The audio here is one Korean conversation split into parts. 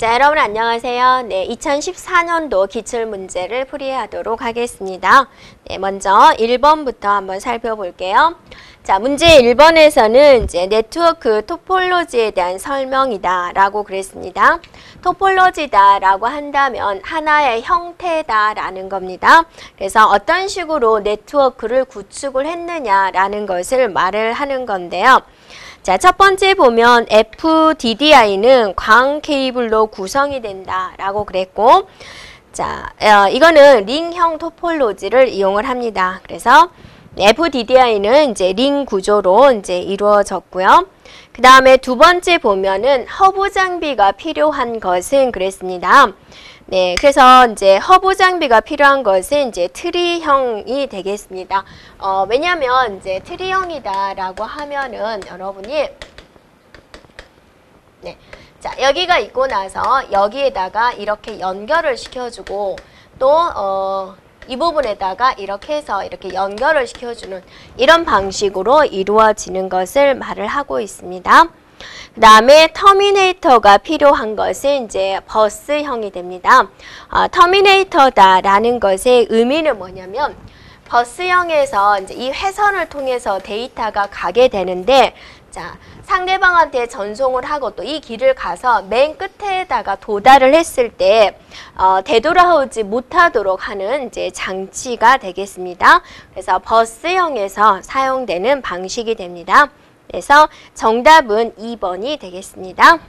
자, 여러분 안녕하세요. 네, 2014년도 기출문제를 풀이하도록 하겠습니다. 네, 먼저 1번부터 한번 살펴볼게요. 자, 문제 1번에서는 이제 네트워크 토폴로지에 대한 설명이다 라고 그랬습니다. 토폴로지다 라고 한다면 하나의 형태다 라는 겁니다. 그래서 어떤 식으로 네트워크를 구축을 했느냐라는 것을 말을 하는 건데요. 자, 첫 번째 보면 FDDI는 광 케이블로 구성이 된다 라고 그랬고, 자, 이거는 링형 토폴로지를 이용을 합니다. 그래서 FDDI는 이제 링 구조로 이제 이루어졌고요. 그 다음에 두 번째 보면은 허브 장비가 필요한 것은 그랬습니다. 네, 그래서 이제 허브 장비가 필요한 것은 이제 트리형이 되겠습니다. 왜냐면 이제 트리형이다라고 하면은 여러분이 네, 자 여기가 있고 나서 여기에다가 이렇게 연결을 시켜주고 또 이 부분에다가 이렇게 해서 이렇게 연결을 시켜주는 이런 방식으로 이루어지는 것을 말을 하고 있습니다. 그 다음에 터미네이터가 필요한 것은 이제 버스형이 됩니다. 터미네이터다라는 것의 의미는 뭐냐면 버스형에서 이제 이 회선을 통해서 데이터가 가게 되는데, 자, 상대방한테 전송을 하고 또 이 길을 가서 맨 끝에다가 도달을 했을 때 되돌아오지 못하도록 하는 이제 장치가 되겠습니다. 그래서 버스형에서 사용되는 방식이 됩니다. 그래서 정답은 2번이 되겠습니다.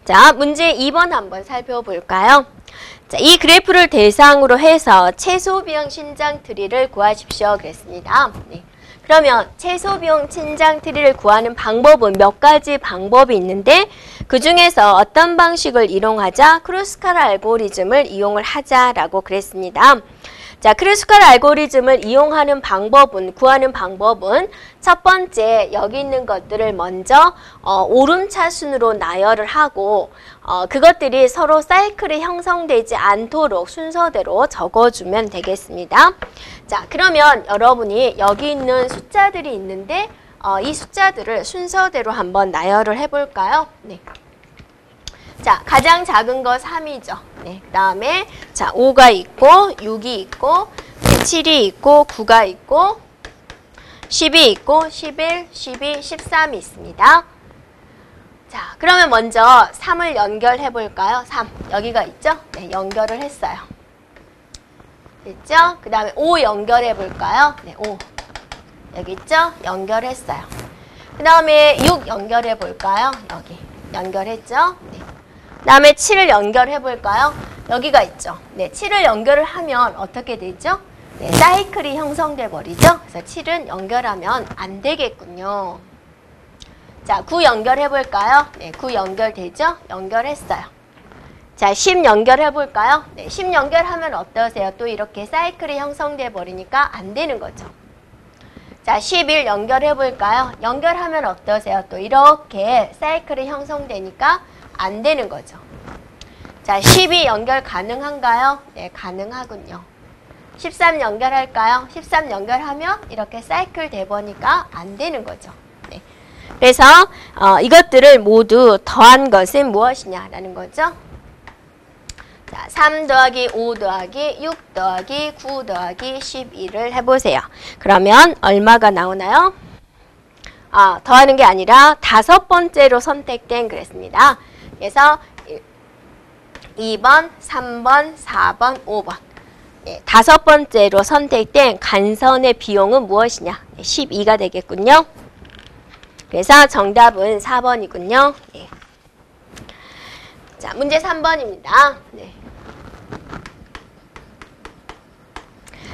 자, 문제 2번 한번 살펴볼까요? 자, 이 그래프를 대상으로 해서 최소 비용 신장 트리를 구하십시오. 그랬습니다. 네. 그러면 최소 비용 신장 트리를 구하는 방법은 몇 가지 방법이 있는데 그 중에서 어떤 방식을 이용하자? 크루스칼 알고리즘을 이용을 하자라고 그랬습니다. 자, 크루스칼 알고리즘을 이용하는 방법은, 구하는 방법은 첫 번째 여기 있는 것들을 먼저 오름차순으로 나열을 하고 그것들이 서로 사이클이 형성되지 않도록 순서대로 적어주면 되겠습니다. 자, 그러면 여러분이 여기 있는 숫자들이 있는데 이 숫자들을 순서대로 한번 나열을 해볼까요? 네. 자, 가장 작은 거 3이죠. 네, 그 다음에 자 5가 있고 6이 있고 7이 있고 9가 있고 10이 있고 11, 12, 13이 있습니다. 자, 그러면 먼저 3을 연결해 볼까요? 3, 여기가 있죠? 네, 연결을 했어요. 됐죠? 그 다음에 5 연결해 볼까요? 네, 5 여기 있죠? 연결했어요. 그 다음에 6 연결해 볼까요? 여기 연결했죠? 네. 그 다음에 7을 연결해 볼까요? 여기가 있죠. 네, 7을 연결을 하면 어떻게 되죠? 네, 사이클이 형성돼 버리죠. 그래서 7은 연결하면 안 되겠군요. 자, 9 연결해 볼까요? 네, 9 연결되죠? 연결했어요. 자, 10 연결해 볼까요? 네, 10 연결하면 어떠세요? 또 이렇게 사이클이 형성돼 버리니까 안 되는 거죠. 자, 11 연결해 볼까요? 연결하면 어떠세요? 또 이렇게 사이클이 형성되니까 안 되는 거죠. 자, 12 연결 가능한가요? 네, 가능하군요. 13 연결할까요? 13 연결하면 이렇게 사이클 돼버니까 안 되는 거죠. 네. 그래서 이것들을 모두 더한 것은 무엇이냐라는 거죠. 자, 3 더하기 5 더하기 6 더하기 9 더하기 12를 해보세요. 그러면 얼마가 나오나요? 더하는 게 아니라 5번째로 선택된 그랬습니다. 그래서 2번, 3번, 4번, 5번. 네, 5번째로 선택된 간선의 비용은 무엇이냐? 12가 되겠군요. 그래서 정답은 4번이군요. 네. 자, 문제 3번입니다. 네.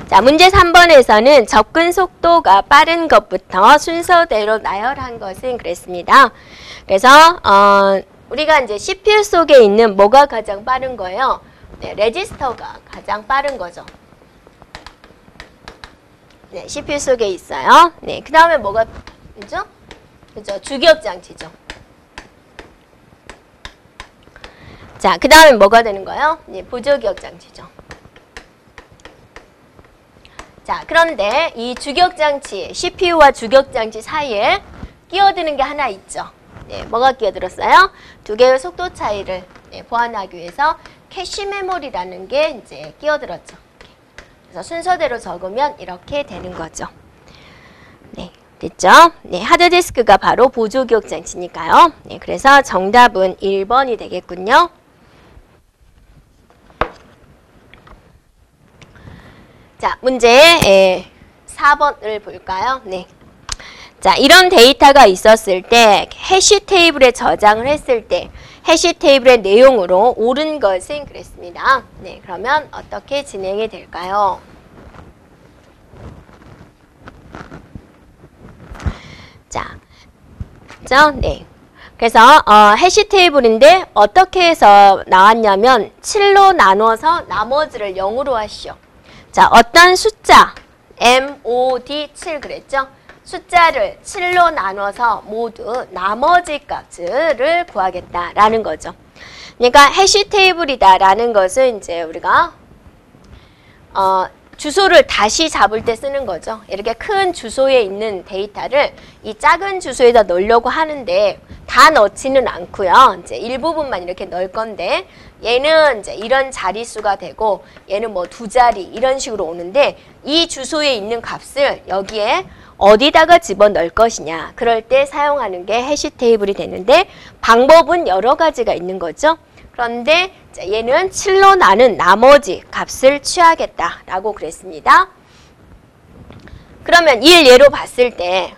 자, 문제 3번에서는 접근 속도가 빠른 것부터 순서대로 나열한 것은 그랬습니다. 그래서 우리가 이제 CPU 속에 있는 뭐가 가장 빠른 거예요? 네, 레지스터가 가장 빠른 거죠. 네, CPU 속에 있어요. 네, 그 다음에 뭐가 있죠? 그죠? 주기억 장치죠. 자, 그 다음에 뭐가 되는 거예요? 네, 보조기억 장치죠. 자, 그런데 이 주기억 장치, CPU와 주기억 장치 사이에 끼어드는 게 하나 있죠. 네, 뭐가 끼어들었어요? 두 개의 속도 차이를 보완하기 위해서 캐시 메모리라는 게 이제 끼어들었죠. 그래서 순서대로 적으면 이렇게 되는 거죠. 네, 됐죠? 네, 하드디스크가 바로 보조기억 장치니까요. 네, 그래서 정답은 1번이 되겠군요. 자, 문제 4번을 볼까요? 네. 자, 이런 데이터가 있었을 때 해시 테이블에 저장을 했을 때 해시 테이블의 내용으로 옳은 것은 그랬습니다. 네, 그러면 어떻게 진행이 될까요? 자, 그죠? 네. 그래서 해시 테이블인데 어떻게 해서 나왔냐면 7로 나눠서 나머지를 0으로 하시오. 자, 어떤 숫자 MOD 7 그랬죠? 숫자를 7로 나눠서 모두 나머지 값을 구하겠다라는 거죠. 그러니까 해시 테이블이다라는 것은 이제 우리가 주소를 다시 잡을 때 쓰는 거죠. 이렇게 큰 주소에 있는 데이터를 이 작은 주소에다 넣으려고 하는데 다 넣지는 않고요. 이제 일부분만 이렇게 넣을 건데 얘는 이제 이런 자릿수가 되고 얘는 뭐 두 자리 이런 식으로 오는데 이 주소에 있는 값을 여기에 어디다가 집어넣을 것이냐. 그럴 때 사용하는 게 해시 테이블이 되는데 방법은 여러 가지가 있는 거죠. 그런데 얘는 7로 나눈 나머지 값을 취하겠다라고 그랬습니다. 그러면 이 예로 봤을 때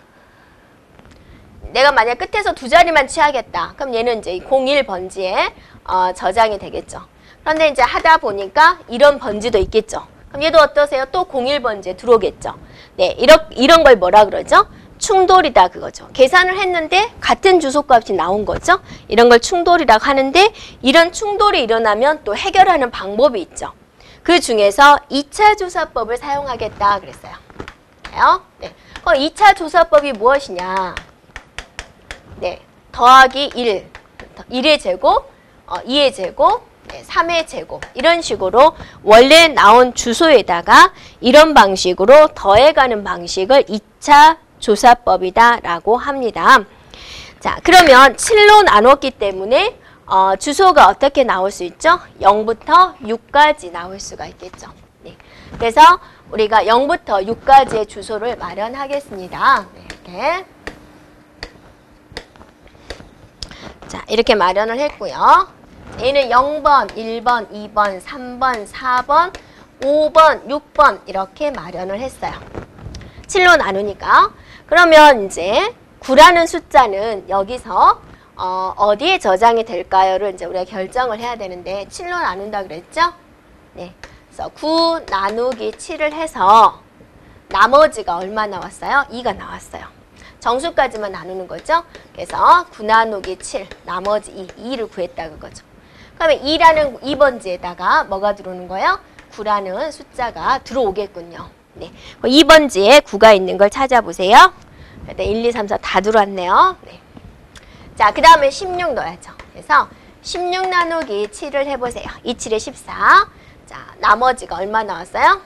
내가 만약 끝에서 두 자리만 취하겠다. 그럼 얘는 이제 01 번지에 저장이 되겠죠. 그런데 이제 하다 보니까 이런 번지도 있겠죠. 그럼 얘도 어떠세요? 또 01 번지에 들어오겠죠. 네, 이런 걸 뭐라 그러죠? 충돌이다 그거죠. 계산을 했는데 같은 주소값이 나온 거죠. 이런 걸 충돌이라고 하는데 이런 충돌이 일어나면 또 해결하는 방법이 있죠. 그 중에서 2차 조사법을 사용하겠다 그랬어요. 네. 2차 조사법이 무엇이냐? 네, 더하기 1, 1의 제곱, 2의 제곱, 3의 제곱 이런 식으로 원래 나온 주소에다가 이런 방식으로 더해가는 방식을 2차 조사법이다 라고 합니다. 자, 그러면 7로 나눴기 때문에 주소가 어떻게 나올 수 있죠? 0부터 6까지 나올 수가 있겠죠. 네. 그래서 우리가 0부터 6까지의 주소를 마련하겠습니다. 네, 이렇게. 자, 이렇게 마련을 했고요. 얘는 0번, 1번, 2번, 3번, 4번, 5번, 6번 이렇게 마련을 했어요. 7로 나누니까. 그러면 이제 9라는 숫자는 여기서 어디에 저장이 될까요를 이제 우리가 결정을 해야 되는데 7로 나눈다 그랬죠? 네. 그래서 9 나누기 7을 해서 나머지가 얼마 나왔어요? 2가 나왔어요. 정수까지만 나누는 거죠. 그래서 9 나누기 7, 나머지 2를 구했다 그거죠. 그러면 2라는 2번지에다가 뭐가 들어오는 거예요? 9라는 숫자가 들어오겠군요. 네. 2번지에 9가 있는 걸 찾아보세요. 일단 1, 2, 3, 4 다 들어왔네요. 네. 자, 그 다음에 16 넣어야죠. 그래서 16 나누기 7을 해보세요. 2, 7에 14. 자, 나머지가 얼마 나왔어요?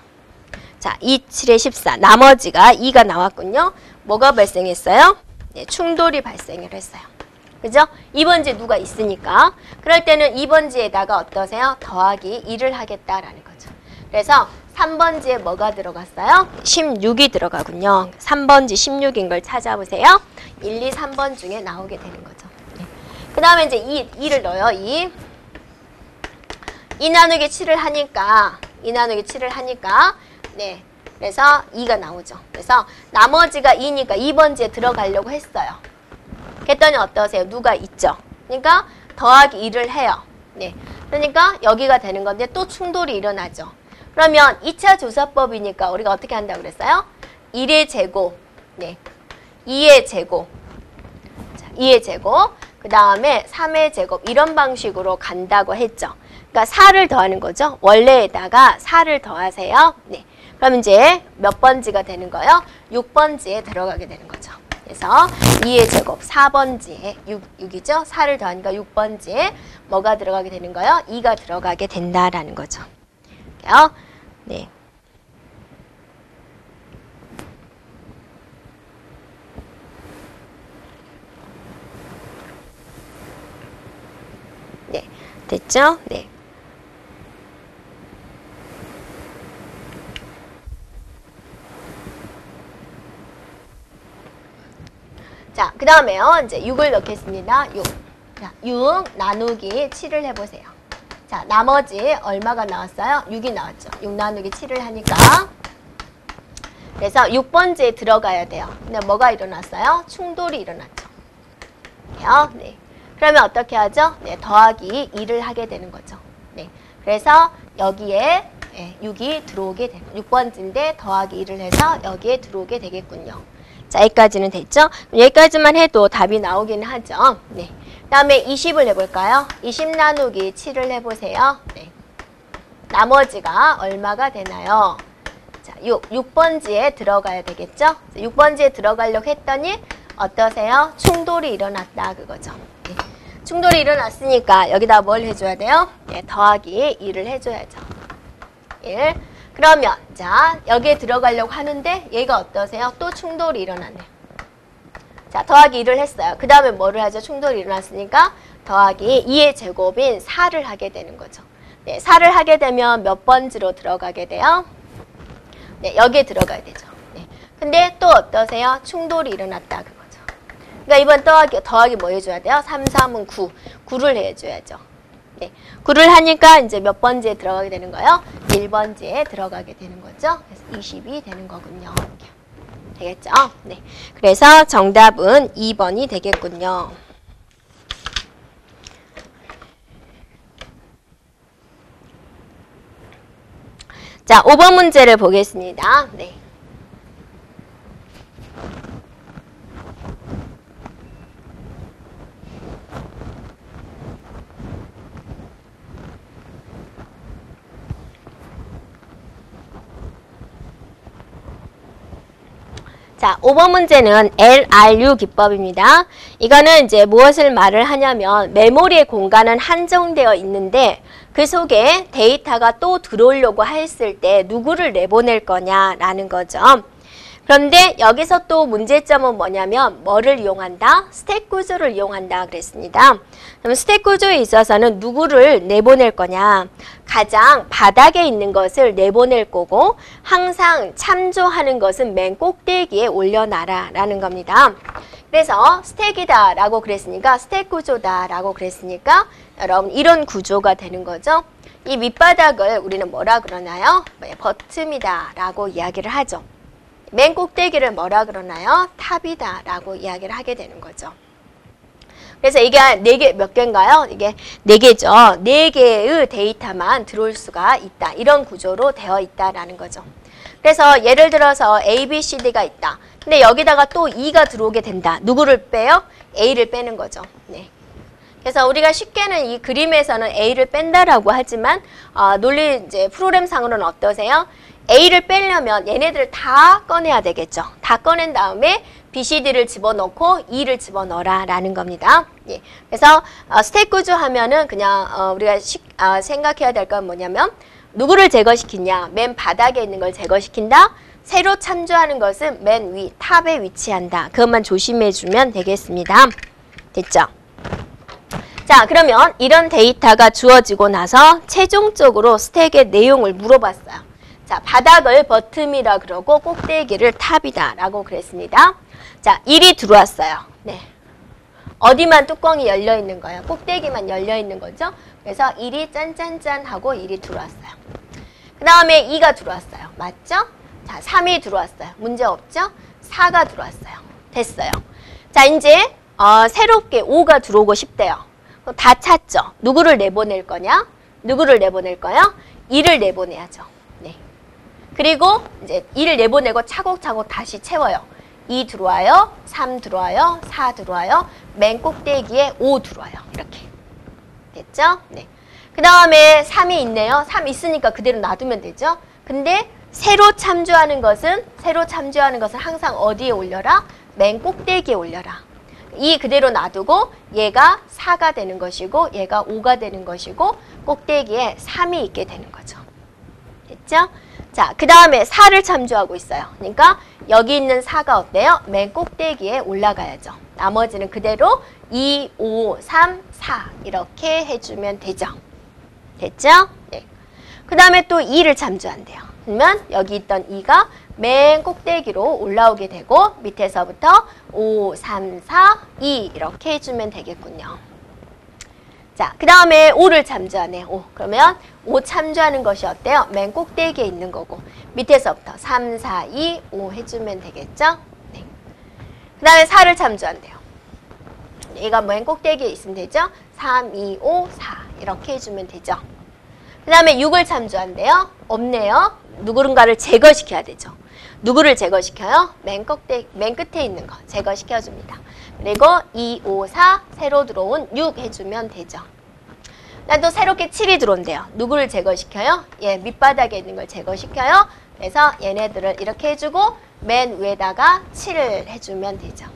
자, 2, 7에 14. 나머지가 2가 나왔군요. 뭐가 발생했어요? 네, 충돌이 발생을 했어요. 그죠? 2번지에 누가 있으니까. 그럴 때는 2번지에다가 어떠세요? 더하기 2를 하겠다라는 거죠. 그래서 3번지에 뭐가 들어갔어요? 16이 들어가군요. 3번지 16인 걸 찾아보세요. 1, 2, 3번 중에 나오게 되는 거죠. 네. 그 다음에 이제 2를 넣어요. 2 나누기 7을 하니까 2 나누기 7을 하니까 네. 그래서 2가 나오죠. 그래서 나머지가 2니까 2번지에 들어가려고 했어요. 그랬더니 어떠세요? 누가 있죠? 그러니까 더하기 2를 해요. 네. 그러니까 여기가 되는 건데 또 충돌이 일어나죠. 그러면 2차 조사법이니까 우리가 어떻게 한다고 그랬어요? 1의 제곱, 네. 2의 제곱, 자, 2의 제곱, 그 다음에 3의 제곱 이런 방식으로 간다고 했죠. 그러니까 4를 더하는 거죠. 원래에다가 4를 더하세요. 네. 그럼 이제 몇 번지가 되는 거예요? 6번지에 들어가게 되는 거죠. 그래서 2의 제곱 4번지에 6이죠. 4를 더하니까 6번지에 뭐가 들어가게 되는 거예요? 2가 들어가게 된다라는 거죠. 네. 됐죠? 네. 자, 그 다음에요. 이제 6을 넣겠습니다. 6. 자, 6 나누기 7을 해보세요. 자, 나머지 얼마가 나왔어요? 6이 나왔죠. 6 나누기 7을 하니까. 그래서 6번째에 들어가야 돼요. 근데 뭐가 일어났어요? 충돌이 일어났죠. 네. 그러면 어떻게 하죠? 네, 더하기 2를 하게 되는 거죠. 네. 그래서 여기에 6이 들어오게 되는 6번째인데 더하기 2를 해서 여기에 들어오게 되겠군요. 자, 여기까지는 됐죠? 여기까지만 해도 답이 나오긴 하죠. 네. 그 다음에 20을 해볼까요? 20 나누기 7을 해보세요. 네. 나머지가 얼마가 되나요? 자, 6번지에 들어가야 되겠죠? 6번지에 들어가려고 했더니 어떠세요? 충돌이 일어났다 그거죠. 네. 충돌이 일어났으니까 여기다 뭘 해줘야 돼요? 네, 더하기 2를 해줘야죠. 1. 그러면 자, 여기에 들어가려고 하는데 얘가 어떠세요? 또 충돌이 일어나네요. 자, 더하기 2를 했어요. 그 다음에 뭐를 하죠? 충돌이 일어났으니까 더하기 2의 제곱인 4를 하게 되는 거죠. 네, 4를 하게 되면 몇 번지로 들어가게 돼요? 네, 여기에 들어가야 되죠. 네. 근데 또 어떠세요? 충돌이 일어났다 그거죠. 그러니까 이번 더하기 뭐 해줘야 돼요? 3, 3은 9. 9를 해줘야죠. 네, 9를 하니까 이제 몇 번지에 들어가게 되는 거예요? 1번지에 들어가게 되는 거죠. 그래서 20이 되는 거군요. 이렇게. 되겠죠? 네. 그래서 정답은 2번이 되겠군요. 자, 5번 문제를 보겠습니다. 네. 자, 5번 문제는 LRU 기법입니다. 이거는 이제 무엇을 말을 하냐면 메모리의 공간은 한정되어 있는데 그 속에 데이터가 또 들어오려고 했을 때 누구를 내보낼 거냐라는 거죠. 그런데 여기서 또 문제점은 뭐냐면 뭐를 이용한다? 스택 구조를 이용한다 그랬습니다. 그럼 스택 구조에 있어서는 누구를 내보낼 거냐? 가장 바닥에 있는 것을 내보낼 거고 항상 참조하는 것은 맨 꼭대기에 올려놔라 라는 겁니다. 그래서 스택이다 라고 그랬으니까 스택 구조다 라고 그랬으니까 여러분 이런 구조가 되는 거죠. 이 밑바닥을 우리는 뭐라 그러나요? 버튼이다 라고 이야기를 하죠. 맨 꼭대기를 뭐라 그러나요? 탑이다 라고 이야기를 하게 되는 거죠. 그래서 이게 4개, 몇 개인가요? 이게 4개죠. 4개의 데이터만 들어올 수가 있다. 이런 구조로 되어 있다라는 거죠. 그래서 예를 들어서 A, B, C, D가 있다. 근데 여기다가 또 2가 들어오게 된다. 누구를 빼요? A를 빼는 거죠. 네. 그래서 우리가 쉽게는 이 그림에서는 A를 뺀다라고 하지만 논리 이제 프로그램상으로는 어떠세요? A를 빼려면 얘네들을 다 꺼내야 되겠죠. 다 꺼낸 다음에 B, C, D를 집어넣고 E를 집어넣어라 라는 겁니다. 예. 그래서 스택 구조 하면은 그냥 우리가 생각해야 될 건 뭐냐면 누구를 제거시키냐? 맨 바닥에 있는 걸 제거시킨다. 새로 참조하는 것은 맨 위, 탑에 위치한다. 그것만 조심해주면 되겠습니다. 됐죠? 자, 그러면 이런 데이터가 주어지고 나서 최종적으로 스택의 내용을 물어봤어요. 자, 바닥을 버튼이라 그러고 꼭대기를 탑이다 라고 그랬습니다. 자, 1이 들어왔어요. 네. 어디만 뚜껑이 열려 있는 거예요? 꼭대기만 열려 있는 거죠. 그래서 1이 짠짠짠 하고 1이 들어왔어요. 그 다음에 2가 들어왔어요. 맞죠? 자, 3이 들어왔어요. 문제 없죠? 4가 들어왔어요. 됐어요. 자, 이제 새롭게 5가 들어오고 싶대요. 다 찾죠? 누구를 내보낼 거냐? 누구를 내보낼 거야? 2를 내보내야죠. 네. 그리고 이제 2를 내보내고 차곡차곡 다시 채워요. 2 들어와요. 3 들어와요. 4 들어와요. 맨 꼭대기에 5 들어와요. 이렇게. 됐죠? 네. 그 다음에 3이 있네요. 3 있으니까 그대로 놔두면 되죠? 근데 새로 참조하는 것은 항상 어디에 올려라? 맨 꼭대기에 올려라. 2 그대로 놔두고 얘가 4가 되는 것이고 얘가 5가 되는 것이고 꼭대기에 3이 있게 되는 거죠. 됐죠? 자, 그 다음에 4를 참조하고 있어요. 그러니까 여기 있는 4가 어때요? 맨 꼭대기에 올라가야죠. 나머지는 그대로 2, 5, 3, 4 이렇게 해주면 되죠. 됐죠? 네. 그 다음에 또 2를 참조한대요. 그러면 여기 있던 2가 맨 꼭대기로 올라오게 되고 밑에서부터 5, 3, 4, 2 이렇게 해주면 되겠군요. 자, 그 다음에 5를 참조하네요. 5. 그러면 5 참조하는 것이 어때요? 맨 꼭대기에 있는 거고 밑에서부터 3, 4, 2, 5 해주면 되겠죠? 네. 그 다음에 4를 참조한대요. 얘가 맨 꼭대기에 있으면 되죠? 3, 2, 5, 4 이렇게 해주면 되죠. 그 다음에 6을 참조한대요. 없네요. 누군가를 제거시켜야 되죠. 누구를 제거시켜요? 맨 끝에 있는 거 제거시켜줍니다. 그리고 2, 5, 4 새로 들어온 6 해주면 되죠. 난 또 새롭게 7이 들어온대요. 누구를 제거시켜요? 예, 밑바닥에 있는 걸 제거시켜요. 그래서 얘네들을 이렇게 해주고 맨 위에다가 7을 해주면 되죠.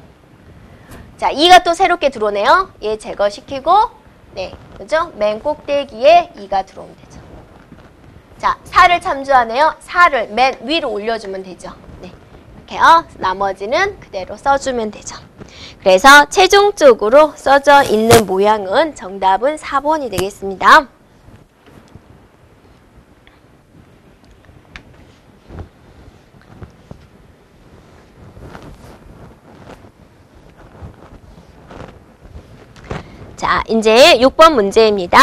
자, 2가 또 새롭게 들어오네요. 얘 제거시키고 네, 그죠? 맨 꼭대기에 2가 들어오면 되죠. 자, 4를 참조하네요. 4를 맨 위로 올려주면 되죠. 네, 이렇게요. 나머지는 그대로 써주면 되죠. 그래서 최종적으로 써져 있는 모양은 정답은 4번이 되겠습니다. 자, 이제 6번 문제입니다.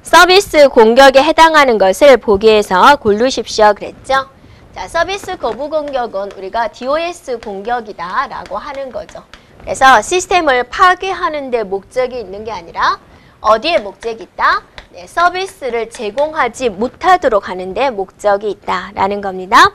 서비스 공격에 해당하는 것을 보기에서 고르십시오 그랬죠? 자, 서비스 거부 공격은 우리가 DOS 공격이다 라고 하는 거죠. 그래서 시스템을 파괴하는 데 목적이 있는 게 아니라 어디에 목적이 있다? 네, 서비스를 제공하지 못하도록 하는 데 목적이 있다라는 겁니다.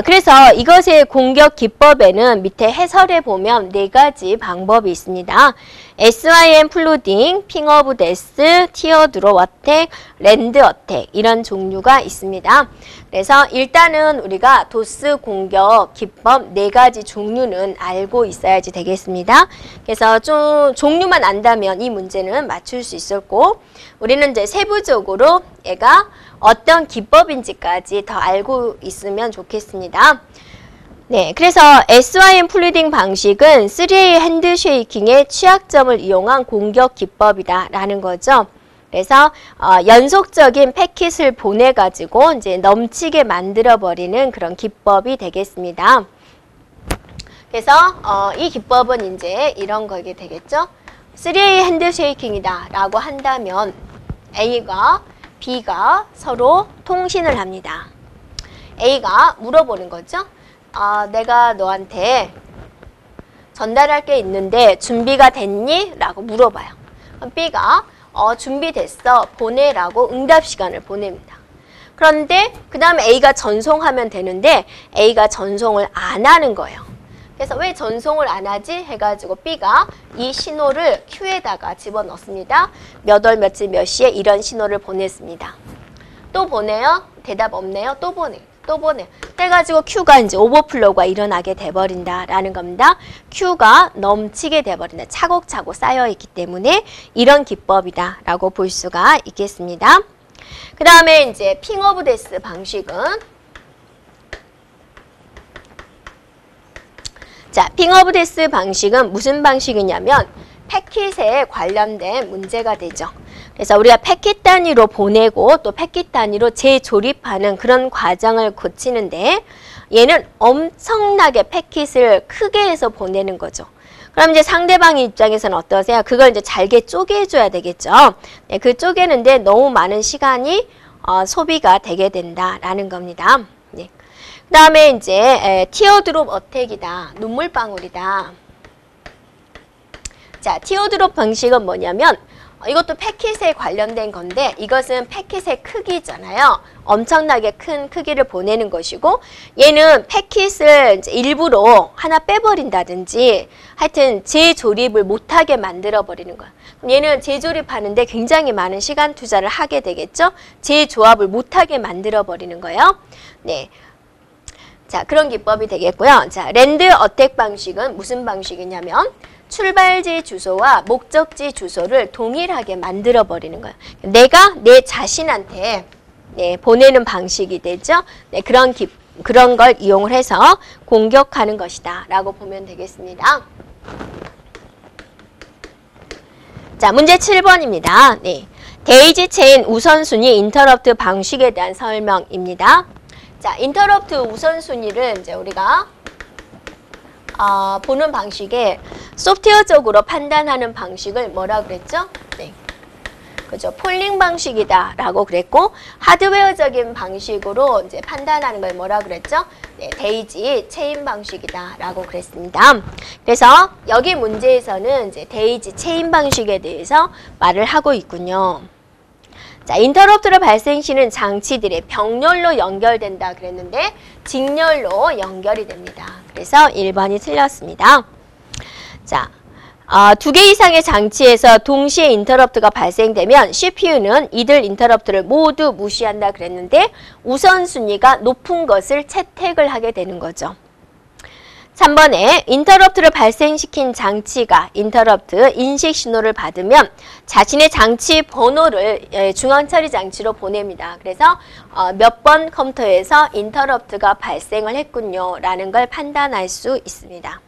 그래서 이것의 공격 기법에는 밑에 해설에 보면 4가지 방법이 있습니다. SIM 플로딩, 핑 오브 데스, 티어 드롭 어택, 랜드 어택 이런 종류가 있습니다. 그래서 일단은 우리가 도스 공격 기법 4가지 종류는 알고 있어야지 되겠습니다. 그래서 좀 종류만 안다면 이 문제는 맞출 수 있었고 우리는 이제 세부적으로 얘가 어떤 기법인지까지 더 알고 있으면 좋겠습니다. 네, 그래서 SIM 플루딩 방식은 3A 핸드쉐이킹의 취약점을 이용한 공격 기법이다라는 거죠. 그래서 연속적인 패킷을 보내가지고 이제 넘치게 만들어버리는 그런 기법이 되겠습니다. 그래서 이 기법은 이제 이런 거게 되겠죠. 3A 핸드쉐이킹이다 라고 한다면 A가 B가 서로 통신을 합니다. A가 물어보는 거죠. 내가 너한테 전달할 게 있는데 준비가 됐니? 라고 물어봐요. 그럼 B가 준비됐어. 보내라고 응답 시간을 보냅니다. 그런데 그 다음에 A가 전송하면 되는데 A가 전송을 안 하는 거예요. 그래서 왜 전송을 안 하지? 해가지고 B가 이 신호를 Q에다가 집어넣습니다. 몇 월 며칠 몇 시에 이런 신호를 보냈습니다. 또 보내요? 대답 없네요. 또 보내요. 또 보내요. 그래가지고 Q가 이제 오버플로우가 일어나게 돼버린다라는 겁니다. Q가 넘치게 돼버린다. 차곡차곡 쌓여있기 때문에 이런 기법이다라고 볼 수가 있겠습니다. 그 다음에 이제 핑 오브 데스 방식은 자, 핑 오브 데스 방식은 무슨 방식이냐면 패킷에 관련된 문제가 되죠. 그래서 우리가 패킷 단위로 보내고 또 패킷 단위로 재조립하는 그런 과정을 거치는데 얘는 엄청나게 패킷을 크게 해서 보내는 거죠. 그럼 이제 상대방의 입장에서는 어떠세요? 그걸 이제 잘게 쪼개줘야 되겠죠. 네, 그 쪼개는데 너무 많은 시간이 소비가 되게 된다라는 겁니다. 네. 그 다음에 이제 티어드롭 어택이다. 눈물방울이다. 자, 티어드롭 방식은 뭐냐면 이것도 패킷에 관련된 건데 이것은 패킷의 크기잖아요. 엄청나게 큰 크기를 보내는 것이고 얘는 패킷을 이제 일부러 하나 빼버린다든지 하여튼 재조립을 못하게 만들어버리는 거야. 얘는 재조립하는데 굉장히 많은 시간 투자를 하게 되겠죠. 재조합을 못하게 만들어버리는 거예요. 네. 자, 그런 기법이 되겠고요. 자, 랜드 어택 방식은 무슨 방식이냐면 출발지 주소와 목적지 주소를 동일하게 만들어 버리는 거예요. 내가 내 자신한테 보내는 방식이 되죠. 네, 그런 걸 이용을 해서 공격하는 것이다 라고 보면 되겠습니다. 자, 문제 7번입니다. 네. 데이지 체인 우선순위 인터럽트 방식에 대한 설명입니다. 자, 인터럽트 우선순위를 이제 우리가 보는 방식에 소프트웨어적으로 판단하는 방식을 뭐라 그랬죠? 네. 그죠? 폴링 방식이다라고 그랬고, 하드웨어적인 방식으로 이제 판단하는 걸 뭐라 그랬죠? 네, 데이지 체인 방식이다라고 그랬습니다. 그래서 여기 문제에서는 이제 데이지 체인 방식에 대해서 말을 하고 있군요. 자, 인터럽트로 발생 시는 장치들이 병렬로 연결된다 그랬는데 직렬로 연결이 됩니다. 그래서 1번이 틀렸습니다. 자, 2개 이상의 장치에서 동시에 인터럽트가 발생되면 CPU는 이들 인터럽트를 모두 무시한다 그랬는데 우선순위가 높은 것을 채택을 하게 되는 거죠. 3번에 인터럽트를 발생시킨 장치가 인터럽트 인식 신호를 받으면 자신의 장치 번호를 중앙처리 장치로 보냅니다. 그래서 몇 번 컴퓨터에서 인터럽트가 발생을 했군요 라는 걸 판단할 수 있습니다.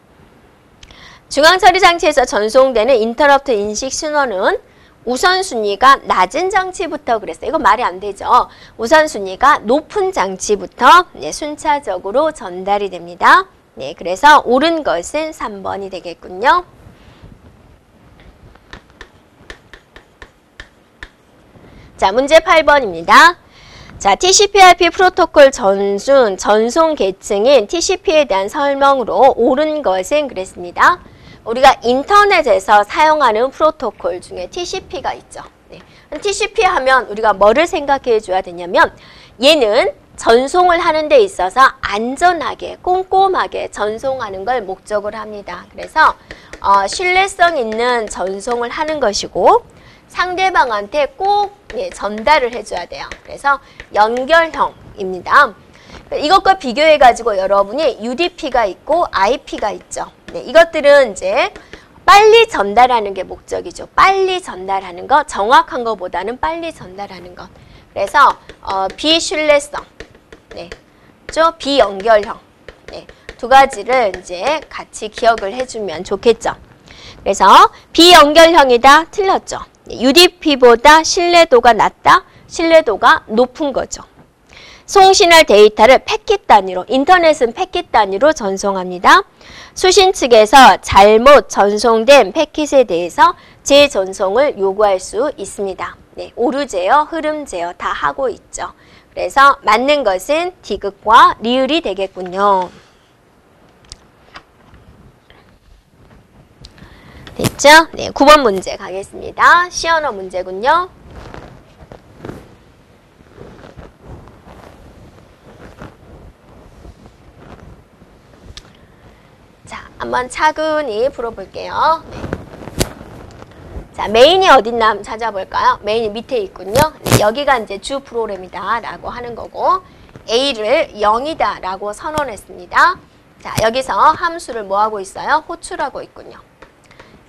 중앙처리 장치에서 전송되는 인터럽트 인식 신호는 우선순위가 낮은 장치부터 그랬어요. 이거 말이 안 되죠. 우선순위가 높은 장치부터 순차적으로 전달이 됩니다. 네, 그래서 옳은 것은 3번이 되겠군요. 자, 문제 8번입니다. 자, TCP/IP 프로토콜 전송 계층인 TCP에 대한 설명으로 옳은 것은 그랬습니다. 우리가 인터넷에서 사용하는 프로토콜 중에 TCP가 있죠. 네. TCP 하면 우리가 뭐를 생각해 줘야 되냐면 얘는 전송을 하는 데 있어서 안전하게 꼼꼼하게 전송하는 걸 목적으로 합니다. 그래서 신뢰성 있는 전송을 하는 것이고 상대방한테 꼭 전달을 해줘야 돼요. 그래서 연결형입니다. 이것과 비교해가지고 여러분이 UDP가 있고 IP가 있죠. 네, 이것들은 이제 빨리 전달하는 게 목적이죠. 빨리 전달하는 거, 정확한 것보다는 빨리 전달하는 것. 그래서 비신뢰성, 네, 비연결형, 네, 두 가지를 이제 같이 기억을 해주면 좋겠죠. 그래서 비연결형이다, 틀렸죠. UDP보다 신뢰도가 낮다, 신뢰도가 높은 거죠. 송신할 데이터를 패킷 단위로, 인터넷은 패킷 단위로 전송합니다. 수신 측에서 잘못 전송된 패킷에 대해서 재전송을 요구할 수 있습니다. 네, 오류 제어, 흐름 제어 다 하고 있죠. 그래서 맞는 것은 디귿과 리을이 되겠군요. 됐죠? 네, 9번 문제 가겠습니다. 시언어 문제군요. 자, 한번 차근히 풀어볼게요. 네. 자, 메인이 어딨나 한번 찾아볼까요? 메인이 밑에 있군요. 네, 여기가 이제 주 프로그램이다 라고 하는 거고 A를 0이다 라고 선언했습니다. 자, 여기서 함수를 뭐 하고 있어요? 호출하고 있군요.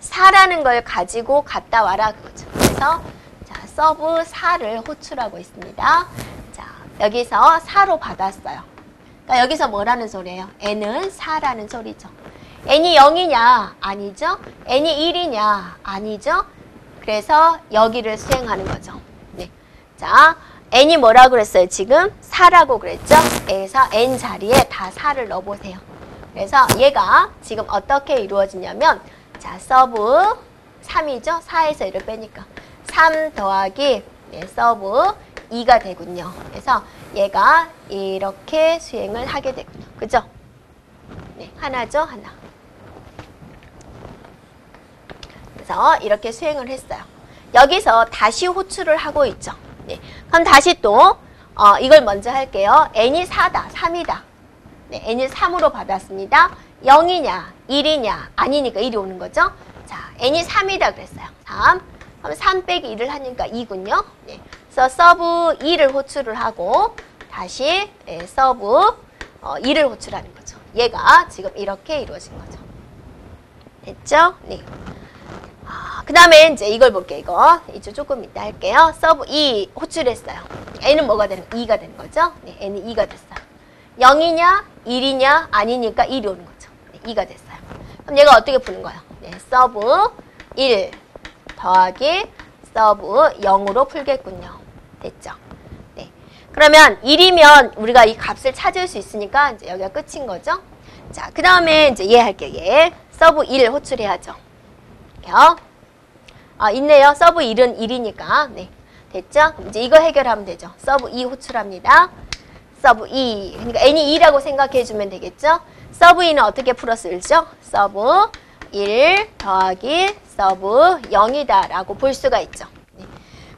4라는 걸 가지고 갔다 와라 그거죠. 그래서 자, 서브 4를 호출하고 있습니다. 자, 여기서 4로 받았어요. 그러니까 여기서 뭐라는 소리예요? n은 4라는 소리죠. n이 0이냐? 아니죠. n이 1이냐? 아니죠. 그래서 여기를 수행하는 거죠. 네. 자, n이 뭐라고 그랬어요? 지금 4라고 그랬죠? 그래서 n 자리에 다 4를 넣어보세요. 그래서 얘가 지금 어떻게 이루어지냐면 자, 서브 3이죠? 4에서 1을 빼니까 3 더하기 서브 2가 되군요. 그래서 얘가 이렇게 수행을 하게 되군요. 그죠? 네, 하나죠? 하나. 그래서 이렇게 수행을 했어요. 여기서 다시 호출을 하고 있죠. 네, 그럼 다시 또 이걸 먼저 할게요. n이 4다, 3이다. 네, n이 3으로 받았습니다. 0이냐, 1이냐, 아니니까 1이 오는 거죠. 자, n이 3이다 그랬어요. 3. 그럼 3 빼기 1을 하니까 2군요. 네. 그래서 서브 2를 호출을 하고 다시 서브 2를 호출하는 거죠. 얘가 지금 이렇게 이루어진 거죠. 됐죠? 네. 그 다음에 이제 이걸 볼게요. 이거 이제 조금 이따 할게요. 서브 2 호출했어요. n은 뭐가 되는? 2가 되는 거죠. 네, n이 2가 됐어요. 0이냐, 1이냐, 아니니까 1이 오는 거죠. 네, 2가 됐어요. 그럼 얘가 어떻게 푸는 거예요? 네, 서브 1 더하기 서브 0으로 풀겠군요. 됐죠? 네. 그러면 1이면 우리가 이 값을 찾을 수 있으니까 이제 여기가 끝인 거죠. 자, 그 다음에 이제 얘 할게요. 얘. 서브 1 호출해야죠. 있네요. 서브 1은 1이니까. 네. 됐죠? 이제 이거 해결하면 되죠. 서브 2 호출합니다. 서브 2. 그러니까 n이 2라고 생각해주면 되겠죠? 서브 2는 어떻게 풀었을죠? 서브 1 더하기 서브 0이다 라고 볼 수가 있죠. 네.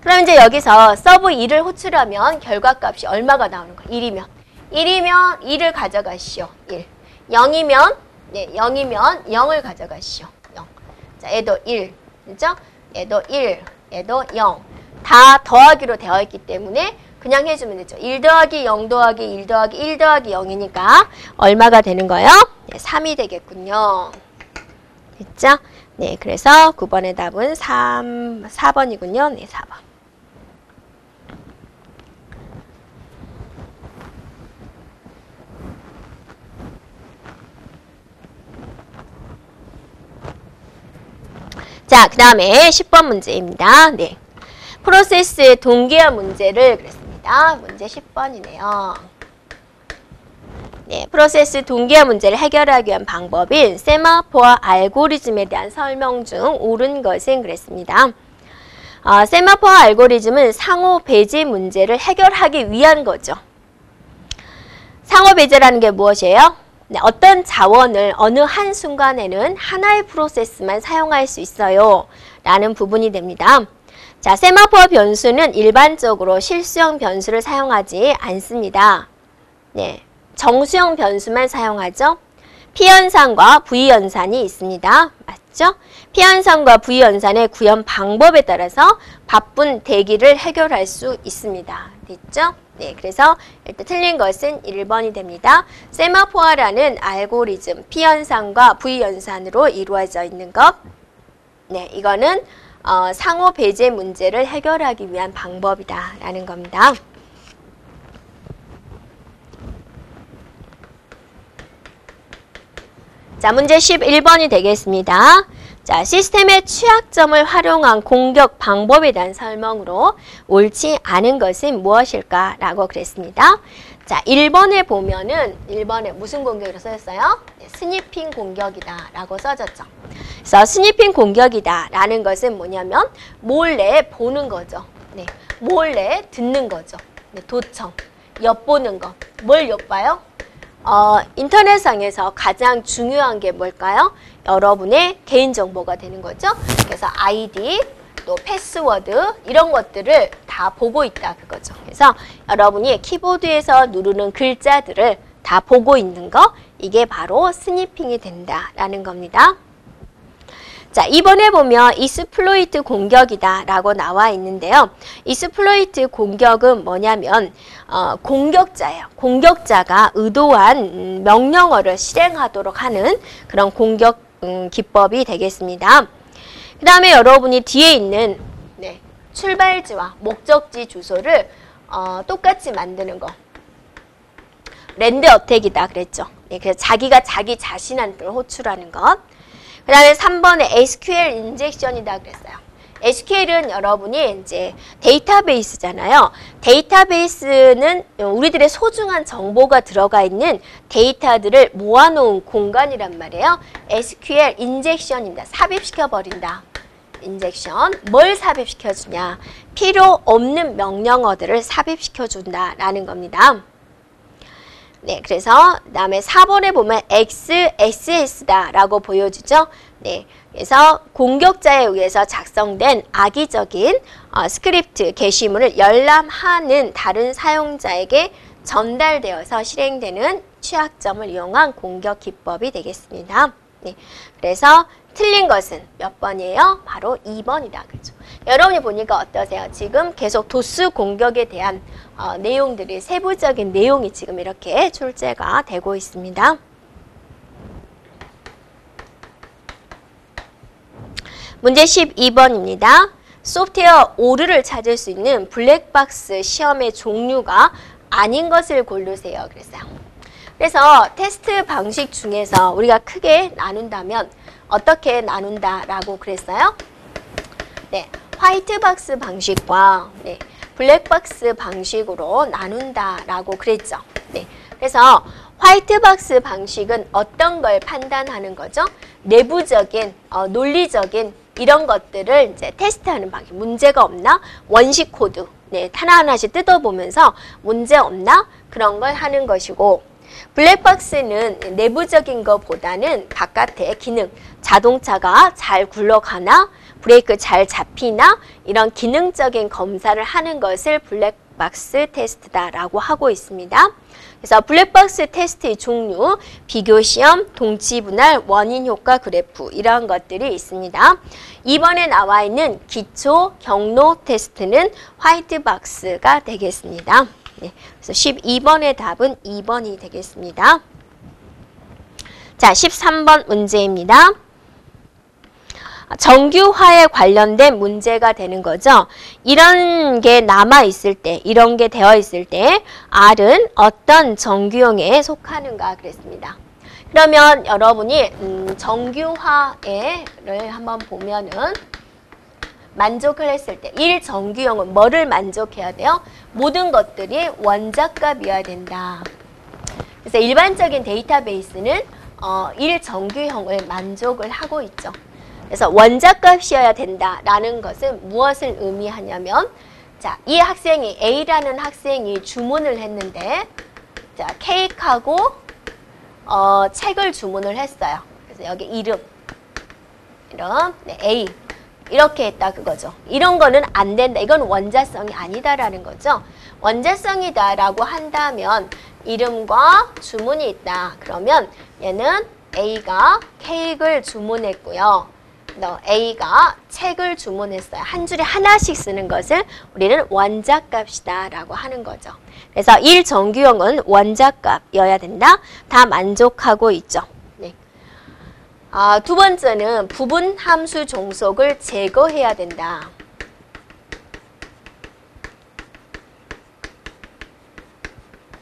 그럼 이제 여기서 서브 2를 호출하면 결과값이 얼마가 나오는 거예요? 1이면. 1이면 2를 가져가시오. 1. 0이면, 네, 0이면 0을 가져가시오. 0. 자, 얘도 1. 그죠? 얘도 1. 얘도 0. 다 더하기로 되어 있기 때문에 그냥 해주면 되죠. 1 더하기 0 더하기 1 더하기 1 더하기 0이니까 얼마가 되는 거예요? 네, 3이 되겠군요. 됐죠? 네, 그래서 9번의 답은 4번이군요. 네, 4번. 자, 그 다음에 10번 문제입니다. 네. 프로세스의 동기화 문제를 그랬습니다. 문제 10번이네요. 네, 프로세스 동기화 문제를 해결하기 위한 방법인 세마포어 알고리즘에 대한 설명 중 옳은 것은 그랬습니다. 세마포어 알고리즘은 상호 배제 문제를 해결하기 위한 거죠. 상호 배제라는 게 무엇이에요? 네, 어떤 자원을 어느 한 순간에는 하나의 프로세스만 사용할 수 있어요. 라는 부분이 됩니다. 자, 세마포어 변수는 일반적으로 실수형 변수를 사용하지 않습니다. 네, 정수형 변수만 사용하죠. P연산과 V연산이 있습니다. 맞죠? P연산과 V연산의 구현 방법에 따라서 바쁜 대기를 해결할 수 있습니다. 됐죠? 네, 그래서 일단 틀린 것은 1번이 됩니다. 세마포어라는 알고리즘 P연산과 V연산으로 이루어져 있는 것. 네, 이거는 상호 배제 문제를 해결하기 위한 방법이다 라는 겁니다. 자, 문제 11번이 되겠습니다. 자, 시스템의 취약점을 활용한 공격 방법에 대한 설명으로 옳지 않은 것은 무엇일까? 라고 그랬습니다. 자, 1번에 보면은 1번에 무슨 공격이라고 써졌어요? 네, 스니핑 공격이다 라고 써졌죠. 그래서 스니핑 공격이다 라는 것은 뭐냐면 몰래 보는 거죠. 네, 몰래 듣는 거죠. 네, 도청, 엿보는 거. 뭘 엿봐요? 인터넷상에서 가장 중요한 게 뭘까요? 여러분의 개인정보가 되는 거죠. 그래서 아이디, 또 패스워드 이런 것들을 다 보고 있다 그거죠. 그래서 여러분이 키보드에서 누르는 글자들을 다 보고 있는 거, 이게 바로 스니핑이 된다라는 겁니다. 자, 이번에 보면 이스플로이트 공격이다 라고 나와 있는데요. 이스플로이트 공격은 뭐냐면 공격자예요. 공격자가 의도한 명령어를 실행하도록 하는 그런 공격 기법이 되겠습니다. 그 다음에 여러분이 뒤에 있는 출발지와 목적지 주소를 똑같이 만드는 거. 랜드 어택이다 그랬죠. 네, 그래서 자기가 자기 자신한테 호출하는 것. 그 다음에 3번에 SQL 인젝션이다 그랬어요. SQL은 여러분이 이제 데이터베이스잖아요. 데이터베이스는 우리들의 소중한 정보가 들어가 있는 데이터들을 모아놓은 공간이란 말이에요. SQL 인젝션입니다. 삽입시켜버린다. 인젝션. 뭘 삽입시켜주냐? 필요 없는 명령어들을 삽입시켜준다라는 겁니다. 네, 그래서 그다음에 4번에 보면 XSS다라고 보여주죠. 네, 그래서 공격자에 의해서 작성된 악의적인 스크립트 게시물을 열람하는 다른 사용자에게 전달되어서 실행되는 취약점을 이용한 공격 기법이 되겠습니다. 네, 그래서 틀린 것은 몇 번이에요? 바로 2번이다. 그죠? 여러분이 보니까 어떠세요? 지금 계속 도스 공격에 대한 내용들이, 세부적인 내용이 지금 이렇게 출제가 되고 있습니다. 문제 12번입니다. 소프트웨어 오류를 찾을 수 있는 블랙박스 시험의 종류가 아닌 것을 고르세요. 그래서 테스트 방식 중에서 우리가 크게 나눈다면 어떻게 나눈다라고 그랬어요? 네, 화이트박스 방식과 네, 블랙박스 방식으로 나눈다라고 그랬죠. 네, 그래서 화이트박스 방식은 어떤 걸 판단하는 거죠? 내부적인, 논리적인 이런 것들을 이제 테스트하는 방식. 문제가 없나? 원식 코드. 네, 하나하나씩 뜯어보면서 문제 없나? 그런 걸 하는 것이고, 블랙박스는 내부적인 것보다는 바깥의 기능, 자동차가 잘 굴러가나, 브레이크 잘 잡히나, 이런 기능적인 검사를 하는 것을 블랙박스 테스트다라고 하고 있습니다. 그래서 블랙박스 테스트의 종류, 비교시험, 동치분할, 원인효과 그래프 이런 것들이 있습니다. 이번에 나와 있는 기초 경로 테스트는 화이트박스가 되겠습니다. 네, 그래서 12번의 답은 2번이 되겠습니다. 자, 13번 문제입니다. 정규화에 관련된 문제가 되는 거죠. 이런 게 남아있을 때, 이런 게 되어 있을 때 R은 어떤 정규형에 속하는가 그랬습니다. 그러면 여러분이 정규화를 한번 보면은 만족을 했을 때 1정규형은 뭐를 만족해야 돼요? 모든 것들이 원자값이어야 된다. 그래서 일반적인 데이터베이스는 1정규형을 만족을 하고 있죠. 그래서 원자값이어야 된다라는 것은 무엇을 의미하냐면, 자, 이 학생이 A라는 학생이 주문을 했는데, 자, 케이크하고 책을 주문을 했어요. 그래서 여기 이름, 네, A 이렇게 했다 그거죠. 이런 거는 안 된다. 이건 원자성이 아니다라는 거죠. 원자성이다라고 한다면 이름과 주문이 있다. 그러면 얘는 A가 케이크를 주문했고요. A가 책을 주문했어요. 한 줄에 하나씩 쓰는 것을 우리는 원자값이다 라고 하는 거죠. 그래서 1정규형은 원자값이어야 된다. 다 만족하고 있죠. 네. 두 번째는 부분 함수 종속을 제거해야 된다.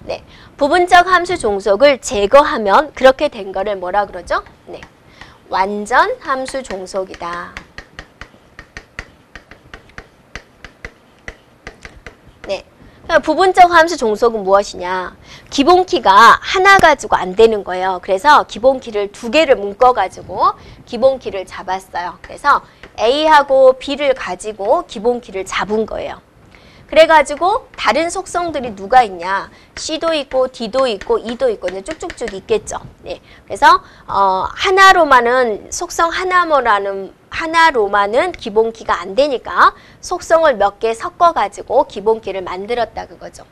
네. 부분적 함수 종속을 제거하면 그렇게 된 거를 뭐라 그러죠? 네. 완전 함수 종속이다. 네. 부분적 함수 종속은 무엇이냐? 기본키가 하나 가지고 안 되는 거예요. 그래서 기본키를 두 개를 묶어가지고 기본키를 잡았어요. 그래서 A하고 B를 가지고 기본키를 잡은 거예요. 그래가지고 다른 속성들이 누가 있냐? C도 있고 D도 있고 E도 있고 이제 쭉쭉쭉 있겠죠. 네. 그래서 하나로만은 속성 하나로만은 기본키가 안 되니까 속성을 몇 개 섞어가지고 기본키를 만들었다 그거죠.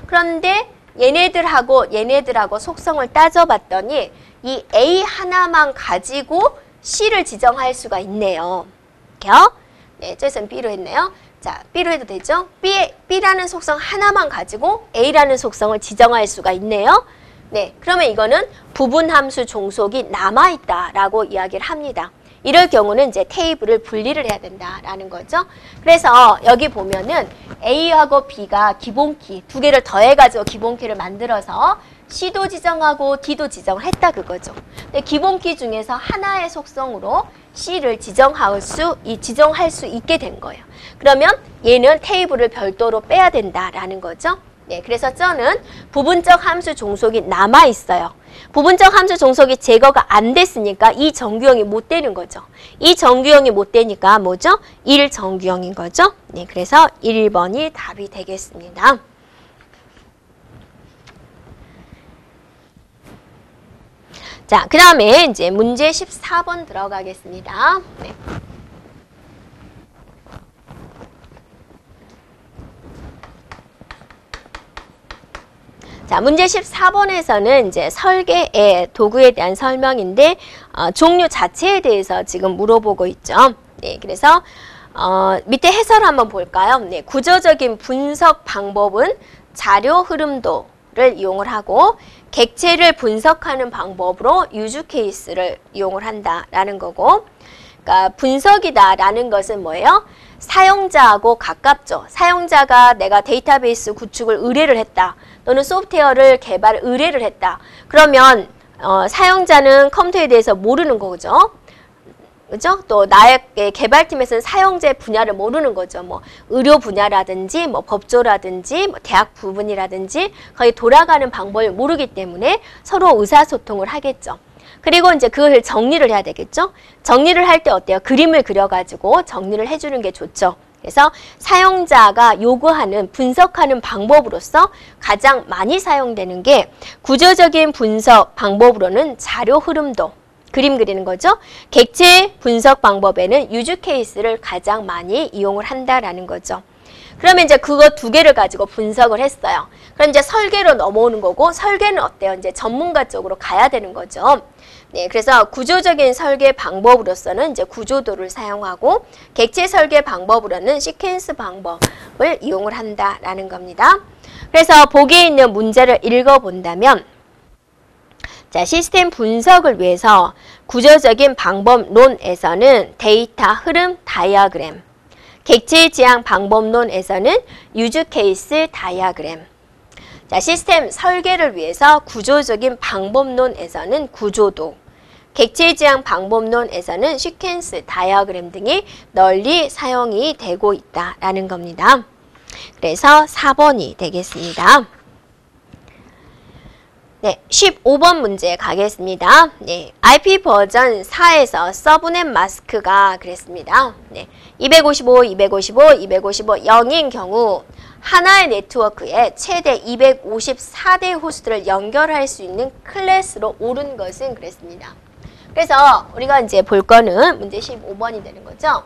그런데 얘네들하고 속성을 따져봤더니 이 A 하나만 가지고 C를 지정할 수가 있네요. 이렇게요. 네, 저기서는 B로 했네요. 자, B로 해도 되죠? B라는 속성 하나만 가지고 A라는 속성을 지정할 수가 있네요. 네, 그러면 이거는 부분함수 종속이 남아있다라고 이야기를 합니다. 이럴 경우는 이제 테이블을 분리를 해야 된다라는 거죠. 그래서 여기 보면은 A하고 B가 기본키 두 개를 더해가지고 기본키를 만들어서 C도 지정하고 D도 지정을 했다 그거죠. 근데 기본키 중에서 하나의 속성으로 C를 지정할 수 있게 된 거예요. 그러면 얘는 테이블을 별도로 빼야 된다라는 거죠. 네, 그래서 저는 부분적 함수 종속이 남아 있어요. 부분적 함수 종속이 제거가 안 됐으니까 이 정규형이 못 되는 거죠. 이 정규형이 못 되니까 뭐죠? 1정규형인 거죠. 네, 그래서 1번이 답이 되겠습니다. 자, 그 다음에 이제 문제 14번 들어가겠습니다. 네. 자, 문제 14번에서는 이제 설계의 도구에 대한 설명인데 종류 자체에 대해서 지금 물어보고 있죠. 네, 그래서 밑에 해설 한번 볼까요? 네, 구조적인 분석 방법은 자료 흐름도를 이용을 하고 객체를 분석하는 방법으로 유즈 케이스를 이용을 한다라는 거고, 그러니까 분석이다라는 것은 뭐예요? 사용자하고 가깝죠. 사용자가 내가 데이터베이스 구축을 의뢰를 했다. 또는 소프트웨어를 개발 의뢰를 했다. 그러면 사용자는 컴퓨터에 대해서 모르는 거죠. 그죠? 또 나의 개발팀에서는 사용자의 분야를 모르는 거죠. 뭐 의료 분야라든지 뭐 법조라든지 뭐 대학 부분이라든지 거의 돌아가는 방법을 모르기 때문에 서로 의사소통을 하겠죠. 그리고 이제 그것을 정리를 해야 되겠죠. 정리를 할 때 어때요? 그림을 그려가지고 정리를 해주는 게 좋죠. 그래서 사용자가 요구하는 분석하는 방법으로서 가장 많이 사용되는 게 구조적인 분석 방법으로는 자료 흐름도, 그림 그리는 거죠. 객체 분석 방법에는 유즈 케이스를 가장 많이 이용을 한다라는 거죠. 그러면 이제 그거 두 개를 가지고 분석을 했어요. 그럼 이제 설계로 넘어오는 거고, 설계는 어때요? 이제 전문가 쪽으로 가야 되는 거죠. 네, 그래서 구조적인 설계 방법으로서는 이제 구조도를 사용하고, 객체 설계 방법으로는 시퀀스 방법을 이용을 한다라는 겁니다. 그래서 보기에 있는 문제를 읽어본다면, 자, 시스템 분석을 위해서 구조적인 방법론에서는 데이터 흐름 다이어그램, 객체 지향 방법론에서는 유즈 케이스 다이어그램. 자, 시스템 설계를 위해서 구조적인 방법론에서는 구조도, 객체 지향 방법론에서는 시퀀스 다이어그램 등이 널리 사용이 되고 있다라는 겁니다. 그래서 4번이 되겠습니다. 네, 15번 문제 가겠습니다. 네, IP 버전 4에서 서브넷 마스크가 그랬습니다. 네, 255, 255, 255, 0인 경우 하나의 네트워크에 최대 254대의 호스트를 연결할 수 있는 클래스로 오른 것은 그랬습니다. 그래서 우리가 이제 볼 거는 문제 15번이 되는 거죠.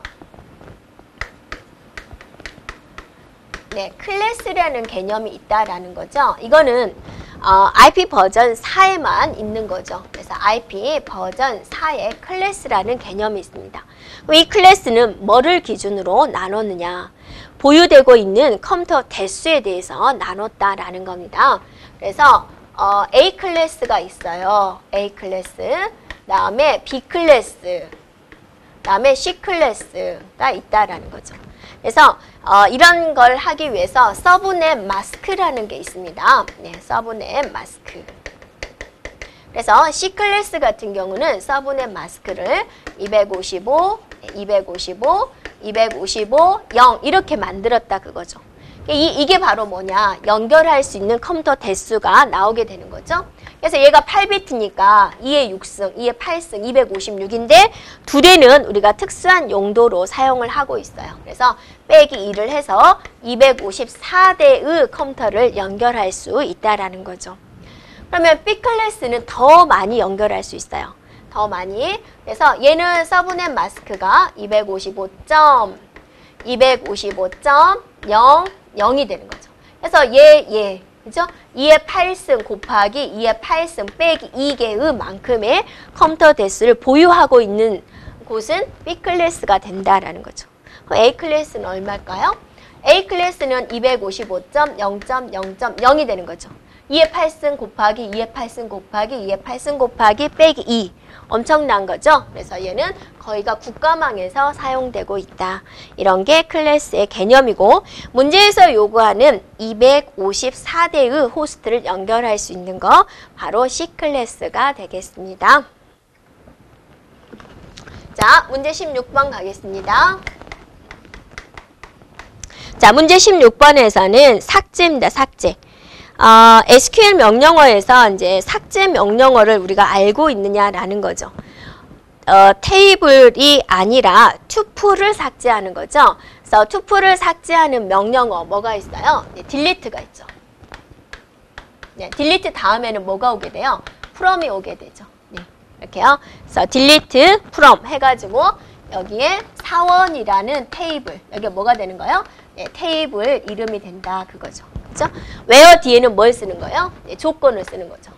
네, 클래스라는 개념이 있다라는 거죠. 이거는 IP 버전 4에만 있는 거죠. 그래서 IP 버전 4에 클래스라는 개념이 있습니다. 이 클래스는 뭐를 기준으로 나눴느냐? 보유되고 있는 컴퓨터 대수에 대해서 나눴다라는 겁니다. 그래서 A 클래스가 있어요. A 클래스, 다음에 B 클래스, 다음에 C 클래스가 있다라는 거죠. 그래서 이런 걸 하기 위해서 서브넷 마스크라는 게 있습니다. 네, 서브넷 마스크. 그래서 C 클래스 같은 경우는 서브넷 마스크를 255, 255, 255, 0 이렇게 만들었다 그거죠. 이게 바로 뭐냐? 연결할 수 있는 컴퓨터 대수가 나오게 되는 거죠. 그래서 얘가 8비트니까 2의 6승, 2의 8승, 256인데 두 대는 우리가 특수한 용도로 사용을 하고 있어요. 그래서 빼기 2를 해서 254대의 컴퓨터를 연결할 수 있다라는 거죠. 그러면 B 클래스는 더 많이 연결할 수 있어요. 더 많이. 그래서 얘는 서브넷 마스크가 255.0이 되는 거죠. 그래서 그죠? 2의 8승 곱하기 2의 8승 빼기 2개의 만큼의 컴퓨터 대수를 보유하고 있는 곳은 B 클래스가 된다라는 거죠. 그럼 A 클래스는 얼마일까요? A 클래스는 255.0.0.0이 되는 거죠. 2의 8승 곱하기 2의 8승 곱하기 2의 8승 곱하기 빼기 2. 엄청난 거죠. 그래서 얘는 거의가 국가망에서 사용되고 있다. 이런 게 클래스의 개념이고, 문제에서 요구하는 254대의 호스트를 연결할 수 있는 거 바로 C 클래스가 되겠습니다. 자, 문제 16번 가겠습니다. 자, 문제 16번에서는 삭제입니다. 삭제. SQL 명령어에서 이제 삭제 명령어를 우리가 알고 있느냐라는 거죠. 테이블이 아니라 투플을 삭제하는 거죠. 그래서 투플을 삭제하는 명령어 뭐가 있어요? 네, 딜리트가 있죠. 네, 딜리트 다음에는 뭐가 오게 돼요? from이 오게 되죠. 네, 이렇게요. 그래서 딜리트 from 해가지고 여기에 사원이라는 테이블, 여기가 뭐가 되는 거예요? 네, 테이블 이름이 된다 그거죠. 그렇죠? where 뒤에는 뭘 쓰는 거예요? 네, 조건을 쓰는 거죠.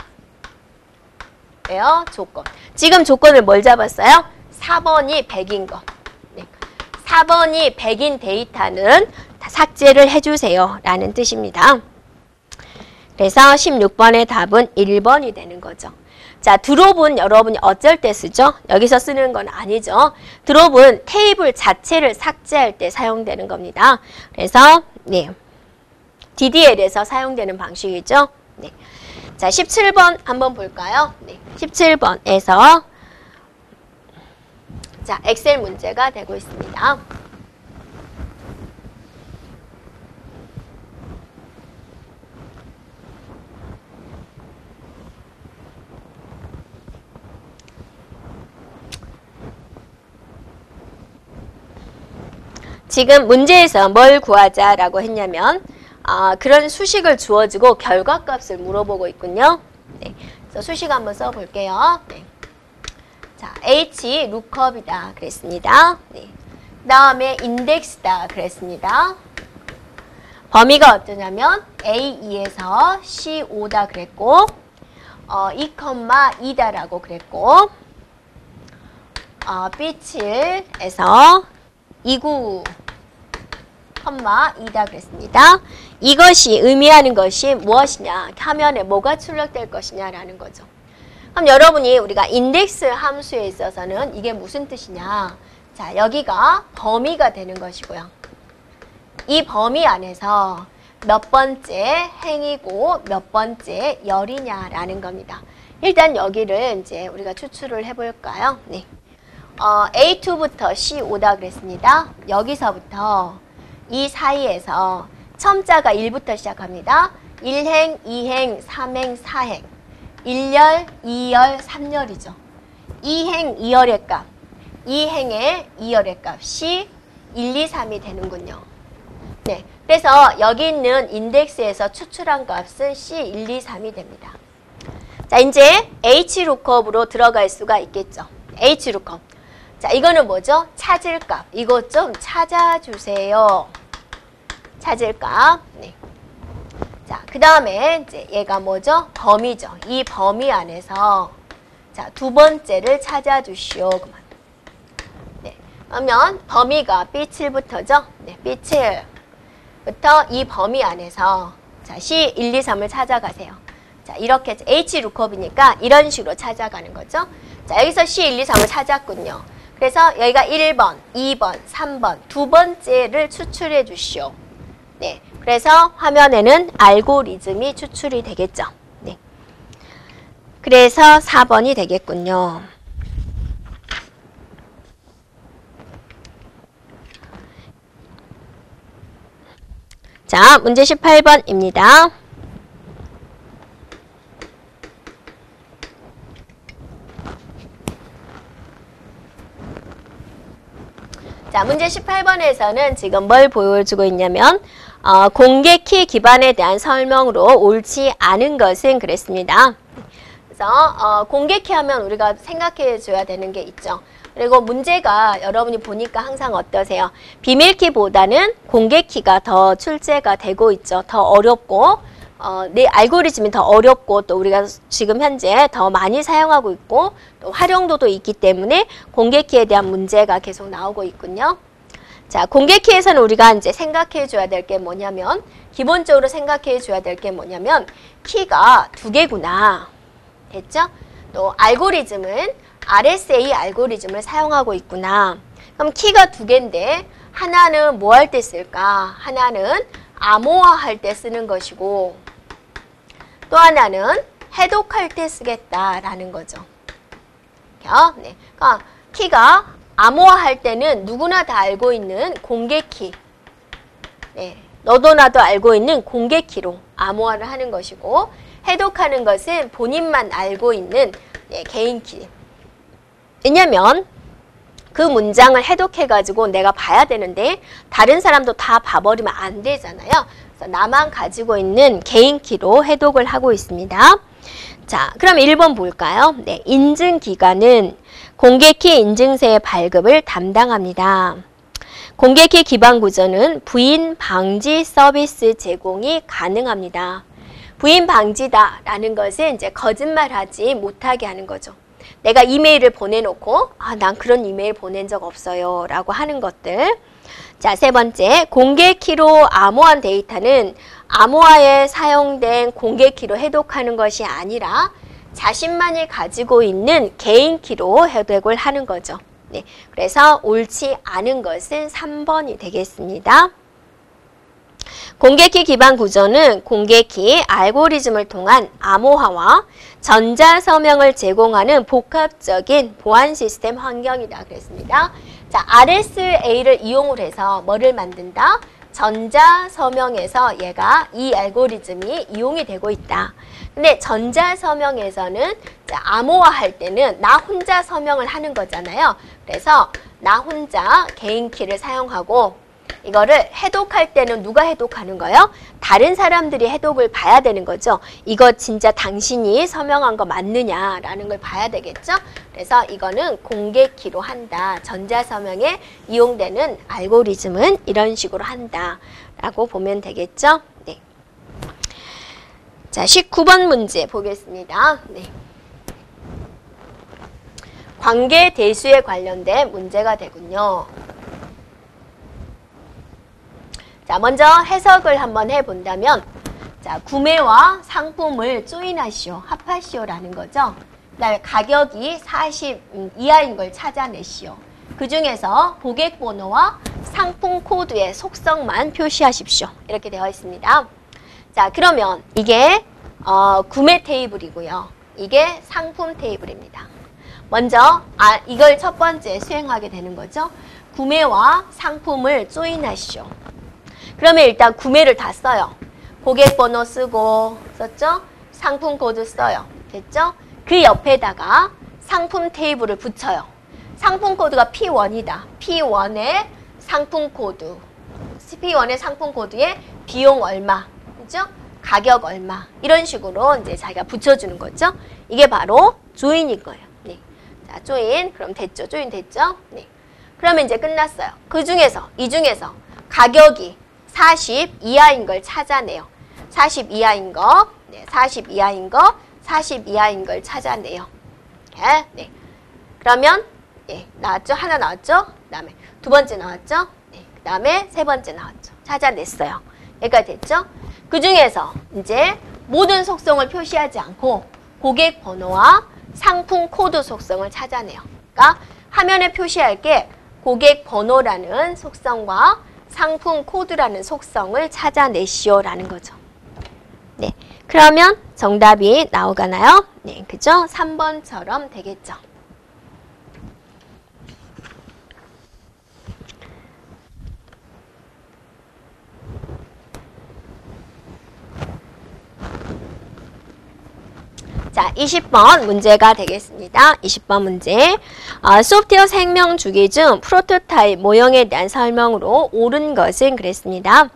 where 조건. 지금 조건을 뭘 잡았어요? 4번이 100인 거. 네. 4번이 100인 데이터는 다 삭제를 해주세요 라는 뜻입니다. 그래서 16번의 답은 1번이 되는 거죠. 자, 드롭은 여러분이 어쩔 때 쓰죠? 여기서 쓰는 건 아니죠. 드롭은 테이블 자체를 삭제할 때 사용되는 겁니다. 그래서 네, DDL에서 사용되는 방식이죠. 네. 자, 17번 한번 볼까요? 네. 17번에서 자, 엑셀 문제가 되고 있습니다. 지금 문제에서 뭘 구하자라고 했냐면 그런 수식을 주어지고 결과값을 물어보고 있군요. 네, 그래서 수식 한번 써볼게요. 네. 자, H 루크업이다 그랬습니다. 네. 그 다음에 인덱스다 그랬습니다. 범위가 어떠냐면 A2에서 C5다 그랬고 2,2다라고 그랬고 B7에서 29, 2다 그랬습니다. 이것이 의미하는 것이 무엇이냐, 화면에 뭐가 출력될 것이냐라는 거죠. 그럼 여러분이 우리가 인덱스 함수에 있어서는 이게 무슨 뜻이냐, 자, 여기가 범위가 되는 것이고요. 이 범위 안에서 몇 번째 행이고 몇 번째 열이냐라는 겁니다. 일단 여기를 이제 우리가 추출을 해볼까요? 네. A2부터 C5다 그랬습니다. 여기서부터 이 사이에서 첨자가 1부터 시작합니다. 1행, 2행, 3행, 4행. 1열, 2열, 3열이죠. 2행, 2열의 값. 2행의 2열의 값이 1, 2, 3이 되는군요. 네. 그래서 여기 있는 인덱스에서 추출한 값은 C, 1, 2, 3이 됩니다. 자, 이제 H 루크업으로 들어갈 수가 있겠죠. H 루크업. 자, 이거는 뭐죠? 찾을 값. 이것 좀 찾아주세요. 찾을 값. 네. 자, 그 다음에 이제 얘가 뭐죠? 범위죠. 이 범위 안에서 자, 두 번째를 찾아주시오. 그만. 네. 그러면 범위가 B7부터죠? 네, B7부터 이 범위 안에서 자, C 1, 2, 3을 찾아가세요. 자, 이렇게 H 루크업이니까 이런 식으로 찾아가는 거죠. 자, 여기서 C 1, 2, 3을 찾았군요. 그래서 여기가 1번, 2번, 3번 두 번째를 추출해 주시오. 네, 그래서 화면에는 알고리즘이 추출이 되겠죠. 네, 그래서 4번이 되겠군요. 자, 문제 18번입니다. 자, 문제 18번에서는 지금 뭘 보여주고 있냐면 공개 키 기반에 대한 설명으로 옳지 않은 것은 그랬습니다. 그래서 공개 키 하면 우리가 생각해 줘야 되는 게 있죠. 그리고 문제가 여러분이 보니까 항상 어떠세요? 비밀 키보다는 공개 키가 더 출제가 되고 있죠. 더 어렵고 내 알고리즘이 더 어렵고 또 우리가 지금 현재 더 많이 사용하고 있고 또 활용도도 있기 때문에 공개키에 대한 문제가 계속 나오고 있군요. 자, 공개키에서는 우리가 이제 생각해 줘야 될 게 뭐냐면 기본적으로 생각해 줘야 될 게 뭐냐면 키가 두 개구나. 됐죠? 또 알고리즘은 RSA 알고리즘을 사용하고 있구나. 그럼 키가 두 개인데 하나는 뭐 할 때 쓸까? 하나는 암호화할 때 쓰는 것이고 또 하나는 해독할 때 쓰겠다라는 거죠. 네. 그러니까 키가 암호화할 때는 누구나 다 알고 있는 공개키. 네. 너도 나도 알고 있는 공개키로 암호화를 하는 것이고 해독하는 것은 본인만 알고 있는 개인키. 왜냐면 그 문장을 해독해가지고 내가 봐야 되는데 다른 사람도 다 봐버리면 안 되잖아요. 그래서 나만 가지고 있는 개인키로 해독을 하고 있습니다. 자, 그럼 1번 볼까요? 네, 인증기관은 공개키 인증서의 발급을 담당합니다. 공개키 기반 구조는 부인 방지 서비스 제공이 가능합니다. 부인 방지다라는 것은 이제 거짓말하지 못하게 하는 거죠. 내가 이메일을 보내놓고 난 그런 이메일 보낸 적 없어요 라고 하는 것들. 자, 세 번째, 공개키로 암호한 데이터는 암호화에 사용된 공개키로 해독하는 것이 아니라 자신만이 가지고 있는 개인키로 해독을 하는 거죠. 네, 그래서 옳지 않은 것은 3번이 되겠습니다. 공개키 기반 구조는 공개키 알고리즘을 통한 암호화와 전자서명을 제공하는 복합적인 보안 시스템 환경이다 그랬습니다. 자, RSA를 이용을 해서 뭐를 만든다? 전자서명에서 얘가 이 알고리즘이 이용이 되고 있다. 근데 전자서명에서는 암호화할 때는 나 혼자 서명을 하는 거잖아요. 그래서 나 혼자 개인키를 사용하고 이거를 해독할 때는 누가 해독하는 거예요? 다른 사람들이 해독을 봐야 되는 거죠. 이거 진짜 당신이 서명한 거 맞느냐라는 걸 봐야 되겠죠. 그래서 이거는 공개키로 한다. 전자서명에 이용되는 알고리즘은 이런 식으로 한다라고 보면 되겠죠. 네. 자, 19번 문제 보겠습니다. 네. 관계 대수에 관련된 문제가 되군요. 자, 먼저 해석을 한번 해본다면, 자, 구매와 상품을 조인하시오, 합하시오라는 거죠. 그 다음에 가격이 40 이하인 걸 찾아내시오. 그 중에서 고객 번호와 상품 코드의 속성만 표시하십시오. 이렇게 되어 있습니다. 자, 그러면 이게 구매 테이블이고요. 이게 상품 테이블입니다. 먼저 이걸 첫 번째 수행하게 되는 거죠. 구매와 상품을 조인하시오. 그러면 일단 구매를 다 써요. 고객 번호 쓰고 썼죠? 상품 코드 써요. 됐죠? 그 옆에다가 상품 테이블을 붙여요. 상품 코드가 P1이다. P1의 상품 코드. P1의 상품 코드에 비용 얼마. 그죠? 가격 얼마. 이런 식으로 이제 자기가 붙여주는 거죠. 이게 바로 조인인 거예요. 네. 자, 조인. 그럼 됐죠? 조인 됐죠? 네. 그러면 이제 끝났어요. 이 중에서 가격이 40 이하인 걸 찾아내요. 40 이하인 거, 네, 40 이하인 거, 40 이하인 걸 찾아내요. 네. 그러면 나왔죠? 하나 나왔죠? 그 다음에 두 번째 나왔죠? 네. 그 다음에 세 번째 나왔죠? 찾아냈어요. 여기까지 됐죠? 그 중에서 이제 모든 속성을 표시하지 않고 고객 번호와 상품 코드 속성을 찾아내요. 그러니까 화면에 표시할 게 고객 번호라는 속성과 상품 코드라는 속성을 찾아내시오라는 거죠. 네. 그러면 정답이 나오가나요? 네. 그죠? 3번처럼 되겠죠. 자, 20번 문제가 되겠습니다. 20번 문제. 소프트웨어 생명 주기 중 프로토타입 모형에 대한 설명으로 옳은 것은 그랬습니다.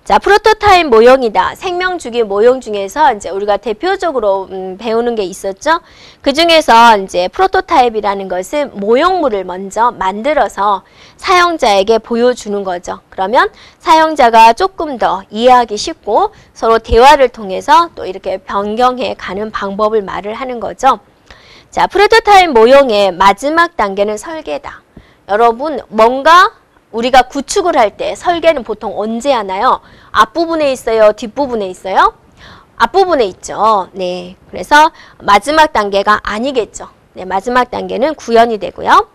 자, 프로토타입 모형이다. 생명 주기 모형 중에서 이제 우리가 대표적으로 배우는 게 있었죠. 그 중에서 이제 프로토타입이라는 것은 모형물을 먼저 만들어서 사용자에게 보여주는 거죠. 그러면 사용자가 조금 더 이해하기 쉽고 서로 대화를 통해서 또 이렇게 변경해 가는 방법을 말을 하는 거죠. 자, 프로토타입 모형의 마지막 단계는 설계다. 여러분, 뭔가 우리가 구축을 할 때 설계는 보통 언제 하나요? 앞부분에 있어요? 뒷부분에 있어요? 앞부분에 있죠. 네. 그래서 마지막 단계가 아니겠죠. 네, 마지막 단계는 구현이 되고요.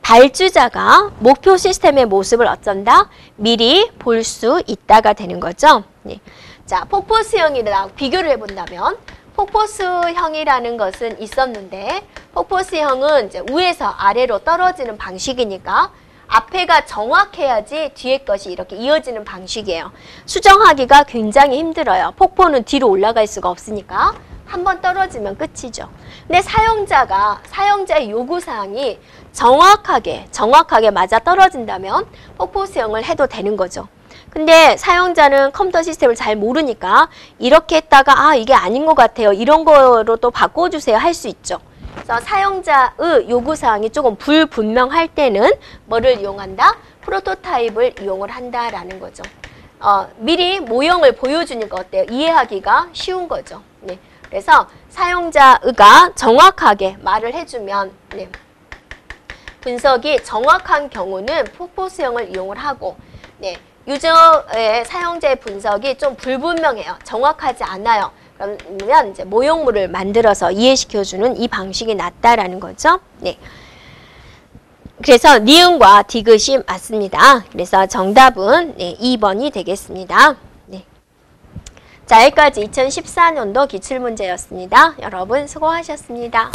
발주자가 목표 시스템의 모습을 어쩐다? 미리 볼 수 있다가 되는 거죠. 네. 자, 폭포수형이랑 비교를 해본다면 폭포수형이라는 것은 있었는데 폭포수형은 이제 위에서 아래로 떨어지는 방식이니까 앞에가 정확해야지 뒤에 것이 이렇게 이어지는 방식이에요. 수정하기가 굉장히 힘들어요. 폭포는 뒤로 올라갈 수가 없으니까 한번 떨어지면 끝이죠. 근데 사용자의 요구사항이 정확하게 맞아 떨어진다면 폭포수형을 해도 되는 거죠. 근데 사용자는 컴퓨터 시스템을 잘 모르니까 이렇게 했다가 이게 아닌 것 같아요. 이런 거로 또 바꿔주세요 할 수 있죠. 그래서 사용자의 요구사항이 조금 불분명할 때는 뭐를 이용한다? 프로토타입을 이용을 한다라는 거죠. 미리 모형을 보여주니까 어때요? 이해하기가 쉬운 거죠. 네. 그래서 사용자가 정확하게 말을 해주면 분석이 정확한 경우는 폭포수형을 이용을 하고 유저의 사용자의 분석이 좀 불분명해요. 정확하지 않아요. 그러면 이제 모형물을 만들어서 이해시켜주는 이 방식이 낫다라는 거죠. 네. 그래서 니은과 디귿이 맞습니다. 그래서 정답은 2번이 되겠습니다. 네. 자, 여기까지 2014년도 기출문제였습니다. 여러분 수고하셨습니다.